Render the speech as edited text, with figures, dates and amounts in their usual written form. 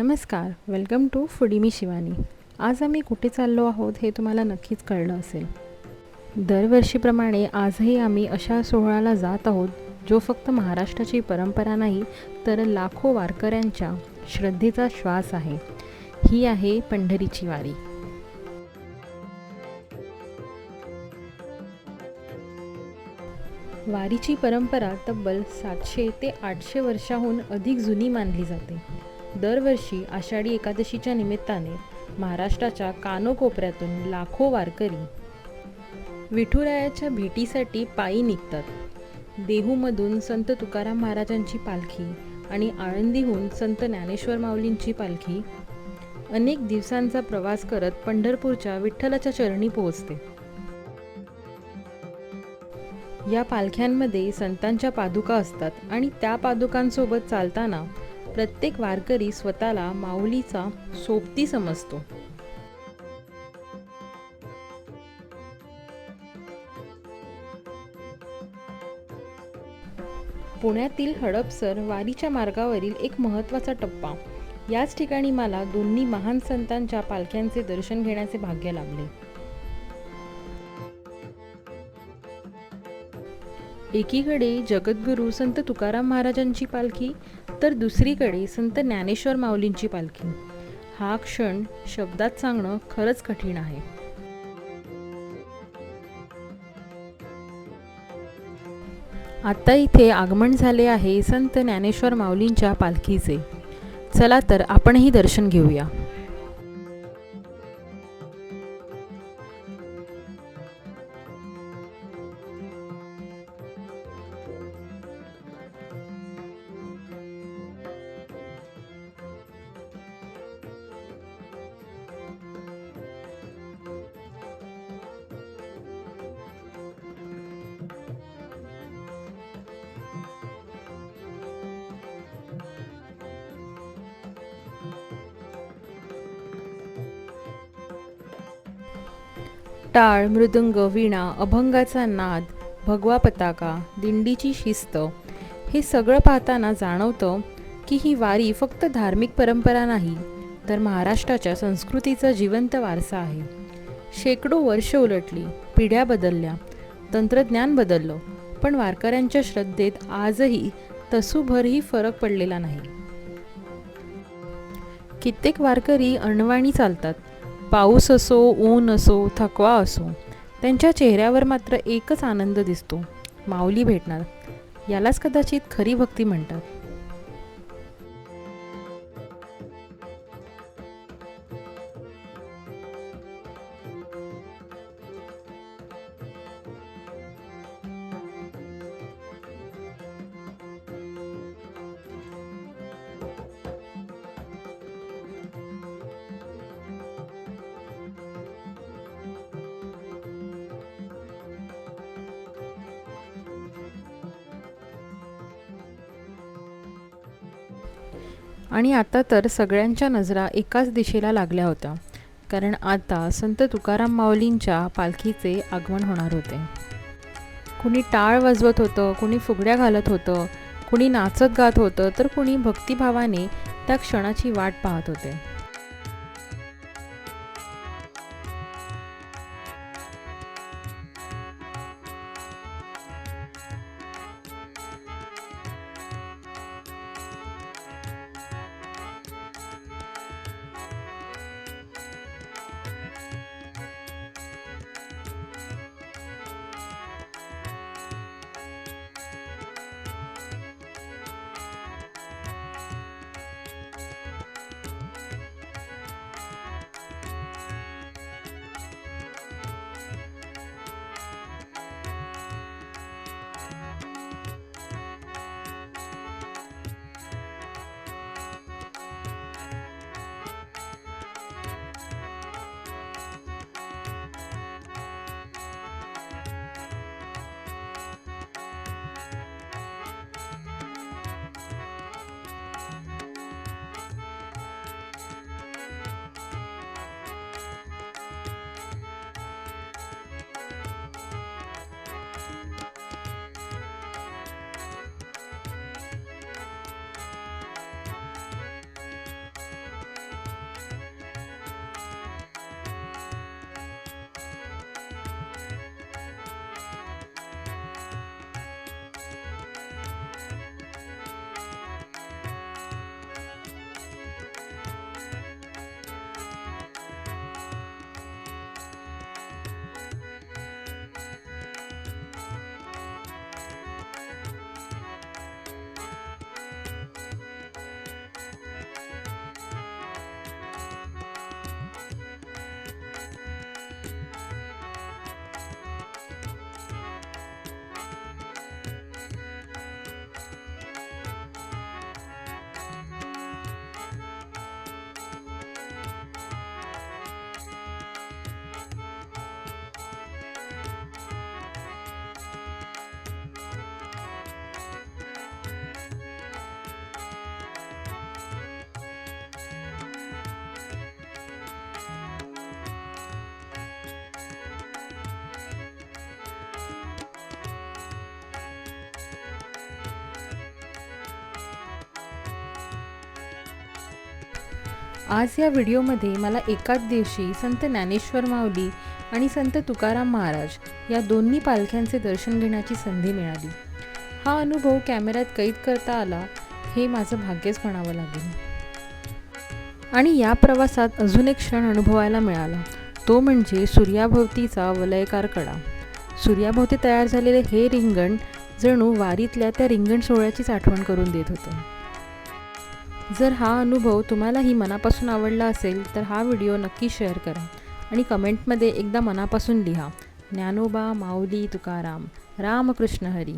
नमस्कार, welcome to foodie मी शिवानी. आज आम्ही कुठे चाललो आहोत हे तुम्हाला नक्कीच कळलं असेल. दरवर्षीप्रमाणे आजही आम्ही अशा सोहळ्याला जात आहोत जो फक्त महाराष्ट्राची परंपरा नाही तर लाखो वारकऱ्यांच्या श्रद्धेचा श्वास आहे. ही आहे पंढरीची वारी. वारीची परंपरा तब्बल 700 ते 800 वर्षाहून अधिक जुनी मानली जाते. दरवर्षी आषाढी एकादशीच्या निमित्ताने महाराष्ट्राच्या कानोकोपऱ्यातून लाखो वारकरी विठुरायाच्या भेटीसाठी पायी निघतात. देहूमधून संत तुकाराम महाराजांची पालखी आणि आळंदीहून संत ज्ञानेश्वर माऊलींची पालखी अनेक दिवसांचा प्रवास करत पंढरपूरच्या विठ्ठलाच्या चरणी पोहोचते. या पालख्यांमध्ये संतांच्या पादुका असतात आणि त्या पादुकांसोबत चालताना प्रत्येक वारकरी स्वतःला माऊलीचा सोबती समजतो. पुण्यातील हडपसर वारीच्या मार्गावरील एक महत्त्वाचा टप्पा. याच ठिकाणी मला दोन्ही महान संतांच्या पालख्यांचे दर्शन घेण्याचे भाग्य लाभले. एकीकडे जगद्गुरू संत तुकाराम महाराजांची पालखी तर दुसरीकडे संत ज्ञानेश्वर माऊलींची पालखी. हा क्षण शब्दात सांगणं खरंच कठीण आहे. आता इथे आगमन झाले आहे संत ज्ञानेश्वर माऊलींच्या पालखीचे. चला तर आपणही दर्शन घेऊया. टाळ, मृदंग, वीणा, अभंगाचा नाद, भगवा पताका, दिंडीची शिस्त हे सगळं पाहताना जाणवतं की ही वारी फक्त धार्मिक परंपरा नाही तर महाराष्ट्राच्या संस्कृतीचा जिवंत वारसा आहे. शेकडो वर्ष उलटली, पिढ्या बदलल्या, तंत्रज्ञान बदललं, पण वारकऱ्यांच्या श्रद्धेत आजही तसूभरही फरक पडलेला नाही. कित्येक वारकरी अनवाणी चालतात. पाऊस असो, ऊन असो, थकवा असो, त्यांच्या चेहऱ्यावर मात्र एकच आनंद दिसतो, माऊली भेटणार. यालाच कदाचित खरी भक्ती म्हणतात. आणि आता तर सगळ्यांच्या नजरा एकाच दिशेला लागल्या होत्या, कारण आता संत तुकाराम माऊलींच्या पालखीचे आगमन होणार होते. कुणी टाळ वाजवत होतं, कुणी फुगड्या घालत होतं, कुणी नाचत गात होतं, तर कुणी भक्तिभावाने त्या क्षणाची वाट पाहत होते. आज या व्हिडिओमध्ये मला एकाच दिवशी संत ज्ञानेश्वर माऊली आणि संत तुकाराम महाराज या दोन्ही पालख्यांचे दर्शन घेण्याची संधी मिळाली. हा अनुभव कॅमेऱ्यात कैद करता आला हे माझं भाग्यच म्हणावं लागेल. आणि या प्रवासात अजून एक क्षण अनुभवायला मिळाला, तो म्हणजे सूर्याभोवतीचा वलयकार कडा. सूर्याभोवती तयार झालेले हे रिंगण जणू वारीतल्या त्या रिंगण सोहळ्याचीच आठवण करून देत होतं. जर हा अनुभव तुम्हालाही मनापासून आवडला असेल तर हा व्हिडिओ नक्की शेअर करा आणि कमेंटमध्ये एकदा मनापासून लिहा, ज्ञानोबा माऊली तुकाराम रामकृष्ण हरी.